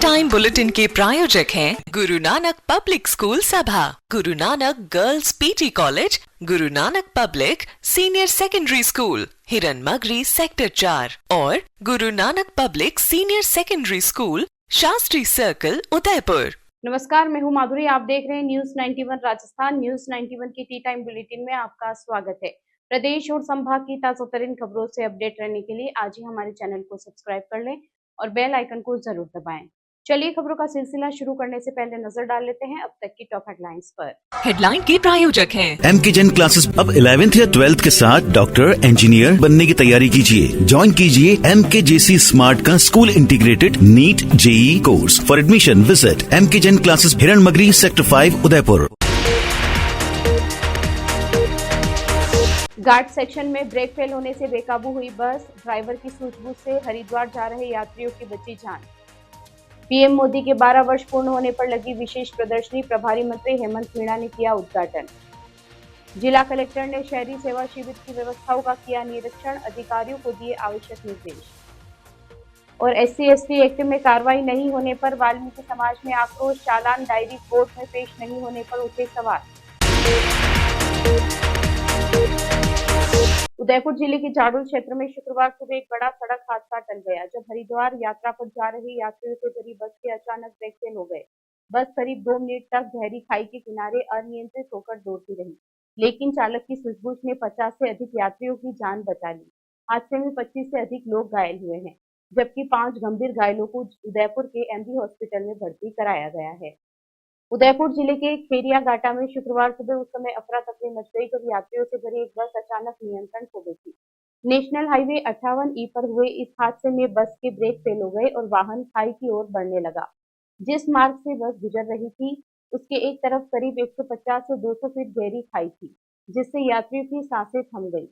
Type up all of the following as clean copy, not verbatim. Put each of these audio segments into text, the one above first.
Time bulletin के प्रायोजक हैं गुरु नानक पब्लिक स्कूल सभा, Guru Nanak girls PG college, Guru Nanak public senior secondary school, Hiranmagri sector 4 और Guru Nanak public senior secondary school, Shastri circle, Udaipur. नमस्कार, मैं हूं माधुरी। आप देख रहे हैं न्यूज 91 राजस्थान। न्यूज 91 की टी टाइम बुलेटिन में आपका स्वागत है। प्रदेश और संभाग की ताज़ातरीन खबरों से अपडेट रहने के लिए आज ही हमारे चैनल को सब्सक्राइब कर लें और बेल आइकन को जरूर दबाएं। चलिए खबरों का सिलसिला शुरू करने से पहले नजर डाल लेते हैं अब तक की टॉप हेडलाइंस पर। हेडलाइन के प्रायोजक हैं एमके जैन क्लासेस। अब 11th या 12th के साथ डॉक्टर, इंजीनियर बनने की तैयारी कीजिए। ज्वाइन कीजिए MKJC स्मार्ट का school integrated NEET JEE course. For admission visit MK Jain classes, Hiranmagri sector 5, Udaipur. Ghat section में ब्रेक फेल होने से बेकाबू हुई बस, ड्राइवर की सूझबूझ से हरिद्वार जा रहे यात्रियों की बची जान। पीएम मोदी के 12 वर्ष पूर्ण होने पर लगी विशेष प्रदर्शनी, प्रभारी मंत्री हेमंत मीणा ने किया उद्घाटन। जिला कलेक्टर ने शहरी सेवा शिविर की व्यवस्थाओं का किया निरीक्षण, अधिकारियों को दिए आवश्यक निर्देश। और SC/ST एक्ट में कार्रवाई नहीं होने पर वाल्मीकि समाज में आक्रोश, चालान डायरी कोर्ट में पेश नहीं होने पर उठे सवाल। उदयपुर जिले के जाडोल क्षेत्र में शुक्रवार सुबह एक बड़ा सड़क हादसा टल गया जब हरिद्वार यात्रा पर जा रहे यात्रियों से भरी बस के अचानक ब्रेक फेल हो गए। बस करीब 2 मिनट तक गहरी खाई के किनारे अनियंत्रित होकर दौड़ती रही, लेकिन चालक की सूझबूझ ने 50 से अधिक यात्रियों की जान बचा ली। हादसे में 25 से अधिक लोग घायल हुए हैं, जबकि 5 गंभीर घायलों को उदयपुर के MB हॉस्पिटल में भर्ती कराया गया है। उदयपुर जिले के खेरिया घाटा में शुक्रवार सुबह उस समय अफरा तफरी मच गई जब यात्रियों से भरी एक बस अचानक नियंत्रण खो गई थी। नेशनल हाईवे 58E पर हुए इस हादसे में बस के ब्रेक फेल हो गए और वाहन खाई की ओर बढ़ने लगा। जिस मार्ग से बस गुजर रही थी उसके एक तरफ करीब 150 से 200 फीट गहरी खाई थी, जिससे यात्रियों की सांसें थम गई।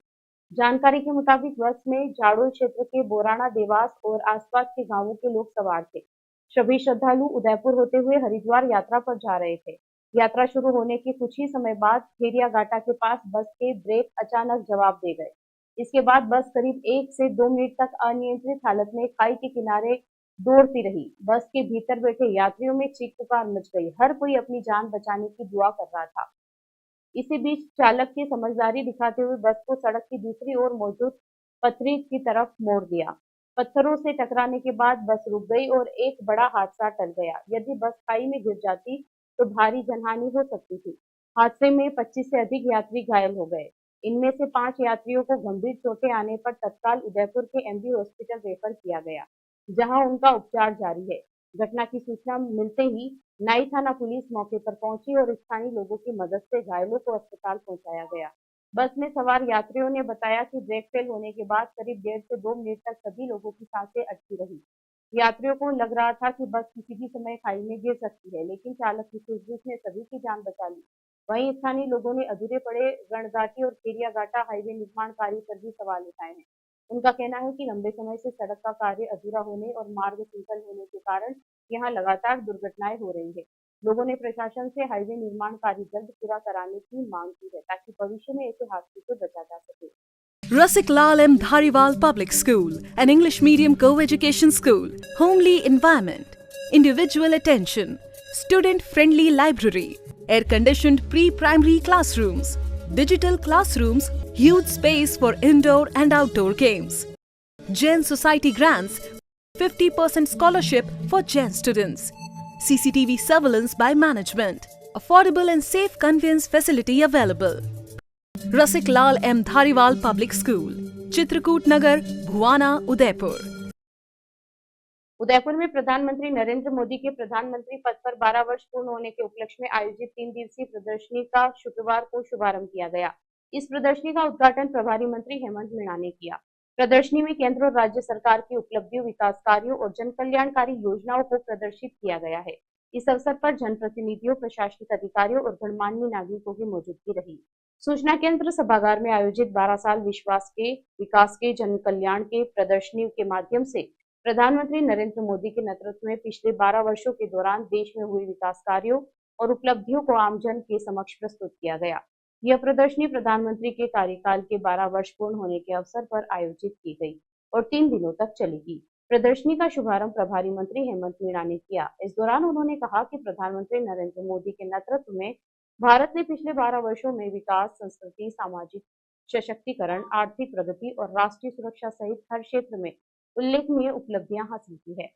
जानकारी के मुताबिक बस में जाडोल क्षेत्र के बोराना, देवास और आसपास के गांवों के लोग सवार थे। सभी श्रद्धालु उदयपुर होते हुए हरिद्वार यात्रा पर जा रहे थे। यात्रा शुरू होने के कुछ ही समय बाद खेरिया घाटा के पास बस के ब्रेक अचानक जवाब दे गए। इसके बाद बस करीब 1 से 2 मिनट तक अनियंत्रित हालत में खाई के किनारे दौड़ती रही। बस के भीतर बैठे यात्रियों में चीख पुकार मच गई। हर कोई अपनी जान बचाने की दुआ कर रहा था। इसी बीच चालक की समझदारी दिखाते हुए बस को सड़क की दूसरी ओर मौजूद पथरी की तरफ मोड़ दिया। पत्थरों से टकराने के बाद बस रुक गई और एक बड़ा हादसा टल गया। यदि बस खाई में गिर जाती तो भारी जनहानि हो सकती थी। हादसे में 25 से अधिक यात्री घायल हो गए। इनमें से 5 यात्रियों को गंभीर चोटें आने पर तत्काल उदयपुर के MB हॉस्पिटल रेफर किया गया, जहां उनका उपचार जारी है। घटना की सूचना मिलते ही नाई थाना पुलिस मौके पर पहुंची और स्थानीय लोगों की मदद से घायलों को अस्पताल पहुंचाया गया। बस में सवार यात्रियों ने बताया कि ब्रेक फेल होने के बाद करीब 1.5 से 2 मिनट तक सभी लोगों की सांसें अटकी रही। यात्रियों को लग रहा था कि बस किसी भी समय खाई में गिर सकती है, लेकिन चालक की सूझबूझ ने सभी की जान बचा ली। वहीं स्थानीय लोगों ने अधूरे पड़े रणघाटी और खेरिया घाटा हाईवे निर्माण कार्य पर भी सवाल उठाए हैं। उनका कहना है कि लंबे समय से सड़क का कार्य अधूरा होने और मार्ग शिथिल होने के कारण यहाँ लगातार दुर्घटनाएं हो रही है। लोगों ने प्रशासन से हाईवे निर्माण कार्य जल्द पूरा कराने की मांग की है, ताकि भविष्य में ऐसे हादसों से बचा जा सके। Rasik Lal M. Dhariwal Public School, an English medium co-education school, homely environment, individual attention, student-friendly library, air-conditioned pre-primary classrooms, digital classrooms, huge space for indoor and outdoor games. Jain Society grants 50% scholarship for Jain students. CCTV surveillance by management. Affordable and safe conveyance facility available. Rasik Lal M. Dhariwal public school, Chitrakoot Nagar, Bhuwana, Udaipur. Udaipur में प्रधानमंत्री नरेंद्र मोदी के प्रधानमंत्री पद पर 12 वर्ष पूर्ण होने के उपलक्ष्य में आयोजित 3 दिवसीय प्रदर्शनी का शुक्रवार को शुभारंभ किया गया। इस प्रदर्शनी का उद्घाटन प्रभारी मंत्री हेमंत मीणा ने किया। प्रदर्शनी में केंद्र और राज्य सरकार की उपलब्धियों, विकास कार्यों और जन कल्याणकारी योजनाओं को प्रदर्शित किया गया है। इस अवसर पर जनप्रतिनिधियों, प्रशासनिक अधिकारियों और गणमान्य नागरिकों की मौजूदगी रही। सूचना केंद्र सभागार में आयोजित 12 साल विश्वास के, विकास के, जन कल्याण के प्रदर्शनी के माध्यम से प्रधानमंत्री नरेंद्र मोदी के नेतृत्व में पिछले 12 वर्षों के दौरान देश में हुए विकास कार्यों और उपलब्धियों को आमजन के समक्ष प्रस्तुत किया गया। यह प्रदर्शनी प्रधानमंत्री के कार्यकाल के 12 वर्ष पूर्ण होने के अवसर पर आयोजित की गई और 3 दिनों तक चलेगी। प्रदर्शनी का शुभारंभ प्रभारी मंत्री हेमंत मीणा ने किया। इस दौरान उन्होंने कहा कि प्रधानमंत्री नरेंद्र मोदी के नेतृत्व में भारत ने पिछले 12 वर्षों में विकास, संस्कृति, सामाजिक सशक्तिकरण, आर्थिक प्रगति और राष्ट्रीय सुरक्षा सहित हर क्षेत्र में उल्लेखनीय उपलब्धियां हासिल की है।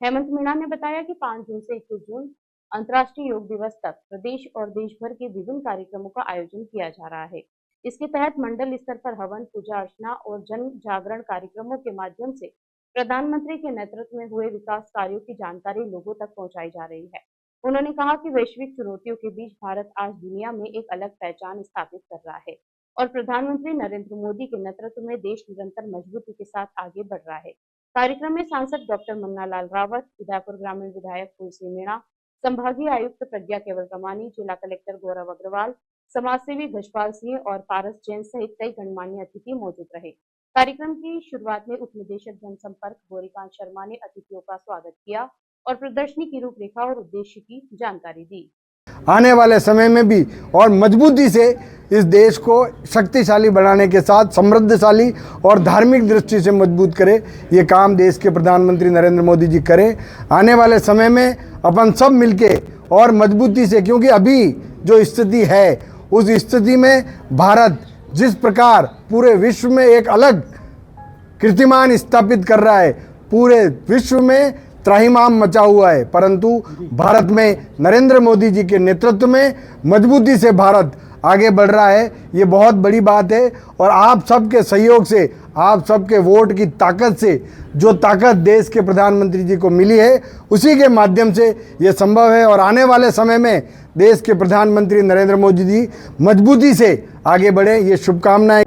हेमंत मीणा ने बताया कि 5 जून से 21 जून अंतर्राष्ट्रीय योग दिवस तक प्रदेश और देश भर के विभिन्न कार्यक्रमों का आयोजन किया जा रहा है। इसके तहत मंडल स्तर पर हवन, पूजा अर्चना और जन जागरण कार्यक्रमों के माध्यम से प्रधानमंत्री के नेतृत्व में हुए विकास कार्यों की जानकारी लोगों तक पहुंचाई जा रही है। उन्होंने कहा कि वैश्विक चुनौतियों के बीच भारत आज दुनिया में एक अलग पहचान स्थापित कर रहा है और प्रधानमंत्री नरेंद्र मोदी के नेतृत्व में देश निरंतर मजबूती के साथ आगे बढ़ रहा है। कार्यक्रम में सांसद डॉक्टर मन्नालाल रावत, उदयपुर ग्रामीण विधायक तुलसी मीणा, संभागीय आयुक्त प्रज्ञा केवल कमानी, जिला कलेक्टर गौरव अग्रवाल, समाजसेवी घजपाल सिंह और पारस जैन सहित कई गणमान्य अतिथि मौजूद रहे। कार्यक्रम की शुरुआत में उप निदेशक जनसंपर्क गौरीकांत शर्मा ने अतिथियों का स्वागत किया और प्रदर्शनी की रूपरेखा और उद्देश्य की जानकारी दी। आने वाले समय में भी और मजबूती से इस देश को शक्तिशाली बनाने के साथ समृद्धशाली और धार्मिक दृष्टि से मजबूत करे, ये काम देश के प्रधानमंत्री नरेंद्र मोदी जी करें। आने वाले समय में अपन सब मिलके और मजबूती से, क्योंकि अभी जो स्थिति है उस स्थिति में भारत जिस प्रकार पूरे विश्व में एक अलग कीर्तिमान स्थापित कर रहा है, पूरे विश्व में त्राहिमाम मचा हुआ है, परंतु भारत में नरेंद्र मोदी जी के नेतृत्व में मजबूती से भारत आगे बढ़ रहा है। ये बहुत बड़ी बात है और आप सबके सहयोग से, आप सबके वोट की ताकत से जो ताकत देश के प्रधानमंत्री जी को मिली है, उसी के माध्यम से ये संभव है और आने वाले समय में देश के प्रधानमंत्री नरेंद्र मोदी जी मजबूती से आगे बढ़े, ये शुभकामनाएं।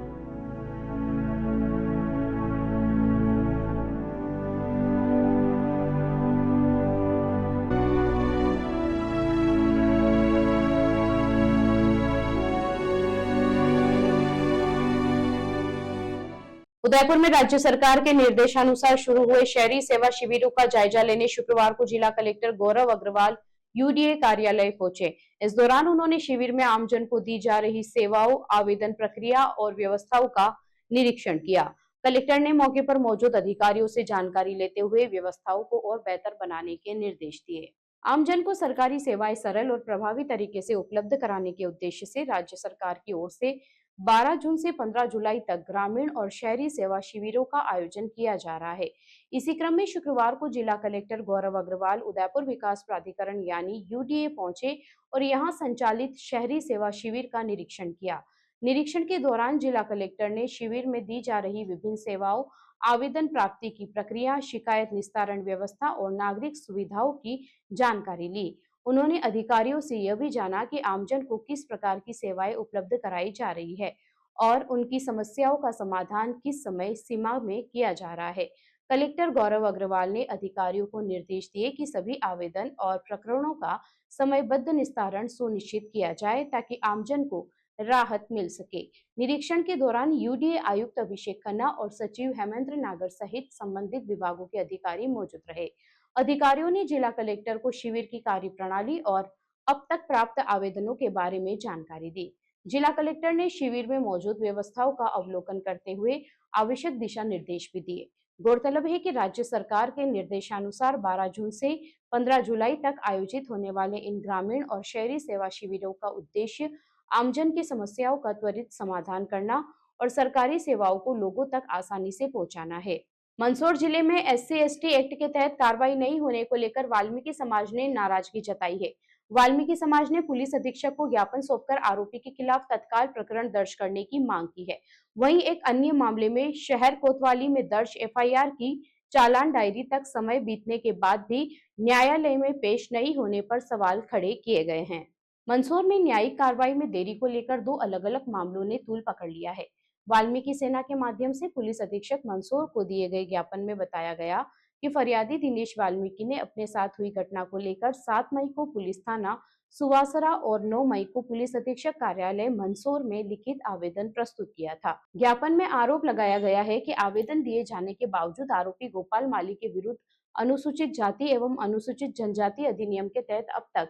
उदयपुर में राज्य सरकार के निर्देशानुसार शुरू हुए शहरी सेवा शिविरों का जायजा लेने शुक्रवार को जिला कलेक्टर गौरव अग्रवाल यूडीए कार्यालय पहुंचे। इस दौरान उन्होंने शिविर में आमजन को दी जा रही सेवाओं, आवेदन प्रक्रिया और व्यवस्थाओं का निरीक्षण किया। कलेक्टर ने मौके पर मौजूद अधिकारियों से जानकारी लेते हुए व्यवस्थाओं को और बेहतर बनाने के निर्देश दिए। आमजन को सरकारी सेवाएं सरल और प्रभावी तरीके से उपलब्ध कराने के उद्देश्य से राज्य सरकार की ओर से 12 जून से 15 जुलाई तक ग्रामीण और शहरी सेवा शिविरों का आयोजन किया जा रहा है। इसी क्रम में शुक्रवार को जिला कलेक्टर गौरव अग्रवाल उदयपुर विकास प्राधिकरण यानी यूडीए पहुंचे और यहां संचालित शहरी सेवा शिविर का निरीक्षण किया। निरीक्षण के दौरान जिला कलेक्टर ने शिविर में दी जा रही विभिन्न सेवाओं, आवेदन प्राप्ति की प्रक्रिया, शिकायत निस्तारण व्यवस्था और नागरिक सुविधाओं की जानकारी ली। उन्होंने अधिकारियों से यह भी जाना कि आमजन को किस प्रकार की सेवाएं उपलब्ध कराई जा रही है और उनकी समस्याओं का समाधान किस समय सीमा में किया जा रहा है। कलेक्टर गौरव अग्रवाल ने अधिकारियों को निर्देश दिए कि सभी आवेदन और प्रकरणों का समयबद्ध निस्तारण सुनिश्चित किया जाए ताकि आमजन को राहत मिल सके। निरीक्षण के दौरान यूडीए आयुक्त अभिषेक खन्ना और सचिव हेमेंद्र नागर सहित संबंधित विभागों के अधिकारी मौजूद रहे। अधिकारियों ने जिला कलेक्टर को शिविर की कार्यप्रणाली और अब तक प्राप्त आवेदनों के बारे में जानकारी दी। जिला कलेक्टर ने शिविर में मौजूद व्यवस्थाओं का अवलोकन करते हुए आवश्यक दिशा निर्देश भी दिए। गौरतलब है कि राज्य सरकार के निर्देशानुसार 12 जून से 15 जुलाई तक आयोजित होने वाले इन ग्रामीण और शहरी सेवा शिविरों का उद्देश्य आमजन की समस्याओं का त्वरित समाधान करना और सरकारी सेवाओं को लोगों तक आसानी से पहुंचाना है। मंदसौर जिले में SC/ST एक्ट के तहत कार्रवाई नहीं होने को लेकर वाल्मीकि समाज ने नाराजगी जताई है। वाल्मीकि समाज ने पुलिस अधीक्षक को ज्ञापन सौंपकर आरोपी के खिलाफ तत्काल प्रकरण दर्ज करने की मांग की है। वहीं एक अन्य मामले में शहर कोतवाली में दर्ज FIR की चालान डायरी तक समय बीतने के बाद भी न्यायालय में पेश नहीं होने पर सवाल खड़े किए गए हैं। मंदसौर में न्यायिक कार्रवाई में देरी को लेकर 2 अलग-अलग मामलों ने तूल पकड़ लिया है। वाल्मीकि सेना के माध्यम से पुलिस अधीक्षक मंदसौर को दिए गए ज्ञापन में बताया गया कि फरियादी दिनेश वाल्मीकि ने अपने साथ हुई घटना को लेकर 7 मई को पुलिस थाना सुवासरा और 9 मई को पुलिस अधीक्षक कार्यालय मंदसौर में लिखित आवेदन प्रस्तुत किया था। ज्ञापन में आरोप लगाया गया है कि आवेदन दिए जाने के बावजूद आरोपी गोपाल माली के विरुद्ध अनुसूचित जाति एवं अनुसूचित जनजाति अधिनियम के तहत अब तक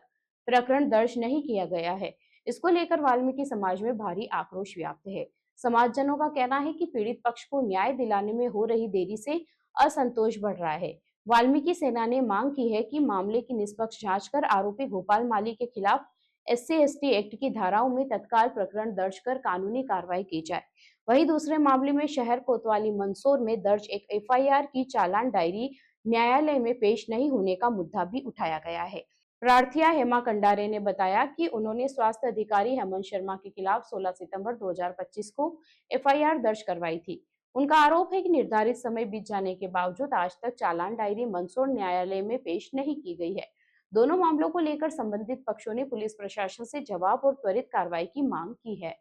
प्रकरण दर्ज नहीं किया गया है। इसको लेकर वाल्मीकि समाज में भारी आक्रोश व्याप्त है। समाजजनों का कहना है कि पीड़ित पक्ष को न्याय दिलाने में हो रही देरी से असंतोष बढ़ रहा है। वाल्मीकि सेना ने मांग की है कि मामले की निष्पक्ष जांच कर आरोपी गोपाल माली के खिलाफ SC/ST एक्ट की धाराओं में तत्काल प्रकरण दर्ज कर कानूनी कार्रवाई की जाए। वहीं दूसरे मामले में शहर कोतवाली मंदसौर में दर्ज एक FIR की चालान डायरी न्यायालय में पेश नहीं होने का मुद्दा भी उठाया गया है। प्रार्थिया हेमा कंडारे ने बताया कि उन्होंने स्वास्थ्य अधिकारी हेमंत शर्मा के खिलाफ 16 सितंबर 2025 को FIR दर्ज करवाई थी। उनका आरोप है कि निर्धारित समय बीत जाने के बावजूद आज तक चालान डायरी मंदसौर न्यायालय में पेश नहीं की गई है। दोनों मामलों को लेकर संबंधित पक्षों ने पुलिस प्रशासन से जवाब और त्वरित कार्रवाई की मांग की है।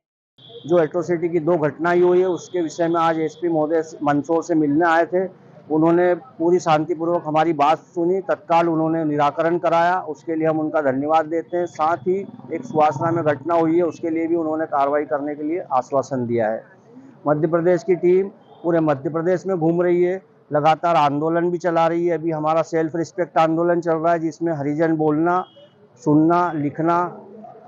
जो एट्रोसिटी की 2 घटनाएं हुई है उसके विषय में आज SP महोदय मंदसौर से मिलने आए थे। उन्होंने पूरी शांतिपूर्वक हमारी बात सुनी, तत्काल उन्होंने निराकरण कराया, उसके लिए हम उनका धन्यवाद देते हैं। साथ ही एक सुवासना में घटना हुई है उसके लिए भी उन्होंने कार्रवाई करने के लिए आश्वासन दिया है। मध्य प्रदेश की टीम पूरे मध्य प्रदेश में घूम रही है, लगातार आंदोलन भी चला रही है। अभी हमारा सेल्फ रिस्पेक्ट आंदोलन चल रहा है जिसमें हरिजन बोलना, सुनना, लिखना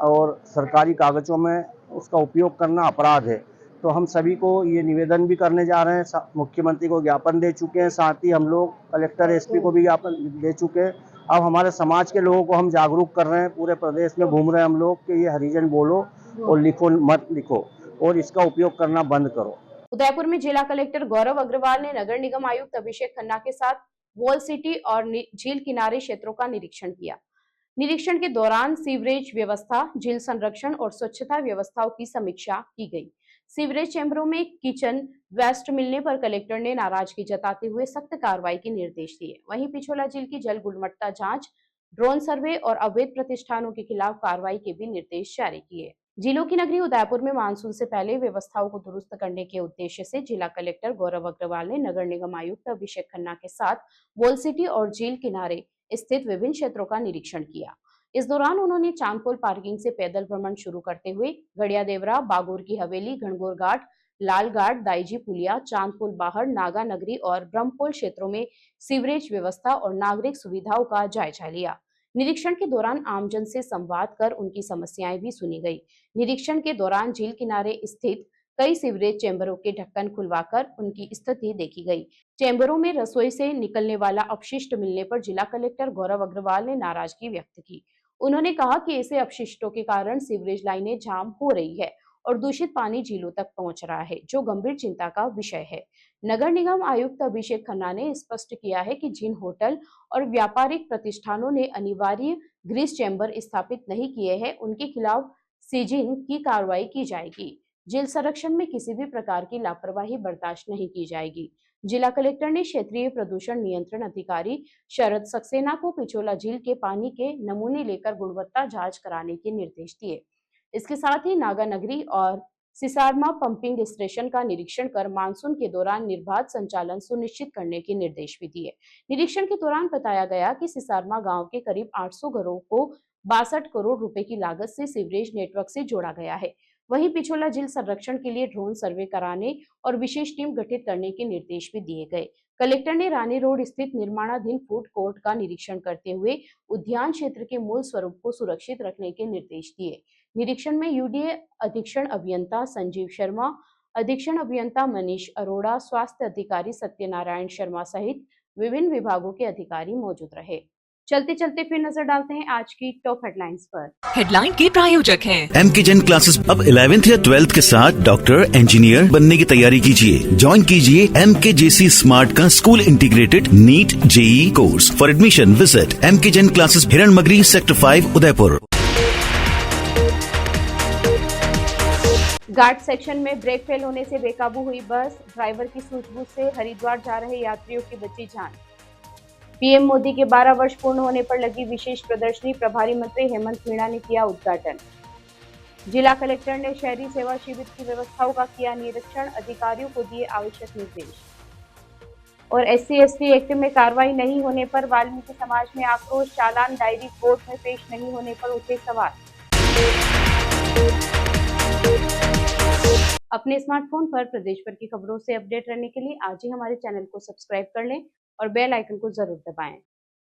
और सरकारी कागजों में उसका उपयोग करना अपराध है। तो हम सभी को ये निवेदन भी करने जा रहे हैं, मुख्यमंत्री को ज्ञापन दे चुके हैं, साथ ही हम लोग कलेक्टर SP को भी ज्ञापन दे चुके हैं। अब हमारे समाज के लोगों को हम जागरूक कर रहे हैं, पूरे प्रदेश में घूम रहे हैं हम लोग कि ये हरिजन बोलो और लिखो मत लिखो और इसका उपयोग करना बंद करो। उदयपुर में जिला कलेक्टर गौरव अग्रवाल ने नगर निगम आयुक्त अभिषेक खन्ना के साथ वॉल सिटी और झील किनारे क्षेत्रों का निरीक्षण किया। निरीक्षण के दौरान सीवरेज व्यवस्था, झील संरक्षण और स्वच्छता व्यवस्थाओं की समीक्षा की गई। सीवरेज चैम्बरों में किचन वेस्ट मिलने पर कलेक्टर ने नाराजगी जताते हुए सख्त कार्रवाई के निर्देश दिए। वहीं पिछोला झील की जल गुणवत्ता जांच, ड्रोन सर्वे और अवैध प्रतिष्ठानों के खिलाफ कार्रवाई के भी निर्देश जारी किए। झीलों की नगरी उदयपुर में मानसून से पहले व्यवस्थाओं को दुरुस्त करने के उद्देश्य से जिला कलेक्टर गौरव अग्रवाल ने नगर निगम आयुक्त अभिषेक खन्ना के साथ वॉल सिटी और झील किनारे स्थित विभिन्न क्षेत्रों का निरीक्षण किया। इस दौरान उन्होंने चांदपोल पार्किंग से पैदल भ्रमण शुरू करते हुए गड़िया देवरा, बागोर की हवेली, घनघोर घाट, लाल घाट, दाईजी पुलिया, चांदपोल बाहर, नागा नगरी और ब्रह्मपोल क्षेत्रों में सीवरेज व्यवस्था और नागरिक सुविधाओं का जायजा लिया। निरीक्षण के दौरान आमजन से संवाद कर उनकी समस्याएं भी सुनी गई। निरीक्षण के दौरान झील किनारे स्थित कई सीवरेज चैम्बरों के ढक्कन खुलवाकर उनकी स्थिति देखी गई। चैम्बरों में रसोई से निकलने वाला अपशिष्ट मिलने पर जिला कलेक्टर गौरव अग्रवाल ने नाराजगी व्यक्त की। उन्होंने कहा कि ऐसे अपशिष्टों के कारण सीवरेज लाइनें जाम हो रही है और दूषित पानी झीलों तक पहुंच रहा है, जो गंभीर चिंता का विषय है। नगर निगम आयुक्त अभिषेक खन्ना ने स्पष्ट किया है कि जिन होटल और व्यापारिक प्रतिष्ठानों ने अनिवार्य ग्रीस चैम्बर स्थापित नहीं किए हैं, उनके खिलाफ सीजिंग की कार्रवाई की जाएगी। झील संरक्षण में किसी भी प्रकार की लापरवाही बर्दाश्त नहीं की जाएगी। जिला कलेक्टर ने क्षेत्रीय प्रदूषण नियंत्रण अधिकारी शरद सक्सेना को पिछोला झील के पानी के नमूने लेकर गुणवत्ता जांच कराने के निर्देश दिए। इसके साथ ही नागा नगरी और सिसारमा पंपिंग स्टेशन का निरीक्षण कर मानसून के दौरान निर्बाध संचालन सुनिश्चित करने के निर्देश भी दिए। निरीक्षण के दौरान बताया गया कि सिसारमा गांव के करीब 800 घरों को 62 करोड़ रुपए की लागत से सीवरेज नेटवर्क से जोड़ा गया है। वहीं पिछोला झील संरक्षण के लिए ड्रोन सर्वे कराने और विशेष टीम गठित करने के निर्देश भी दिए गए। कलेक्टर ने रानी रोड स्थित निर्माणाधीन फूड कोर्ट का निरीक्षण करते हुए उद्यान क्षेत्र के मूल स्वरूप को सुरक्षित रखने के निर्देश दिए। निरीक्षण में UDA अधीक्षण अभियंता संजीव शर्मा, अधीक्षण अभियंता मनीष अरोड़ा, स्वास्थ्य अधिकारी सत्यनारायण शर्मा सहित विभिन्न विभागों के अधिकारी मौजूद रहे। चलते चलते फिर नजर डालते हैं आज की टॉप हेडलाइंस पर। हेडलाइन के प्रायोजक हैं MK जैन क्लासेस। अब 11th या 12th के साथ डॉक्टर, इंजीनियर बनने की तैयारी कीजिए। ज्वाइन कीजिए MKJC स्मार्ट का school integrated NEET JEE course. For admission visit MK Jain classes, Hiranmagri, sector 5, Udaipur. Ghat section में ब्रेक फेल होने से बेकाबू हुई बस, ड्राइवर की सूझबूझ से हरिद्वार जा रहे यात्रियों की बची जान। PM मोदी के 12 वर्ष पूर्ण होने पर लगी विशेष प्रदर्शनी, प्रभारी मंत्री हेमंत मीणा ने किया उद्घाटन। जिला कलेक्टर ने शहरी सेवा शिविर की व्यवस्थाओं का किया निरीक्षण, अधिकारियों को दिए आवश्यक निर्देश। और SC/ST एक्ट में कार्रवाई नहीं होने पर वाल्मीकि समाज में आक्रोश, चालान डायरी कोर्ट में पेश नहीं होने पर उठे सवाल। अपने स्मार्टफोन पर प्रदेश भर की खबरों से अपडेट रहने के लिए आज ही हमारे चैनल को सब्सक्राइब कर लें और बेल आइकन को जरूर दबाएं।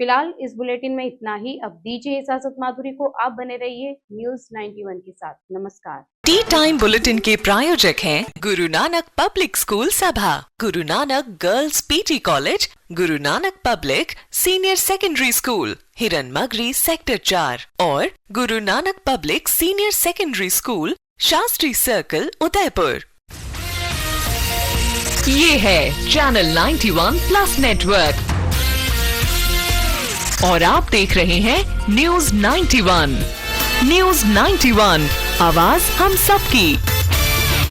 फिलहाल इस बुलेटिन में इतना ही। अब दीजिए इजाजत माधुरी को, आप बने रहिए न्यूज 91 के साथ। नमस्कार। टी टाइम बुलेटिन के प्रायोजक हैं गुरु नानक पब्लिक स्कूल सभा, Guru Nanak girls PG college, Guru Nanak public senior secondary school, हिरन मगरी सेक्टर 4 और Guru Nanak public senior secondary school, Shastri circle, Udaipur. ये है चैनल 91 प्लस नेटवर्क और आप देख रहे हैं न्यूज 91। न्यूज 91, आवाज हम सबकी।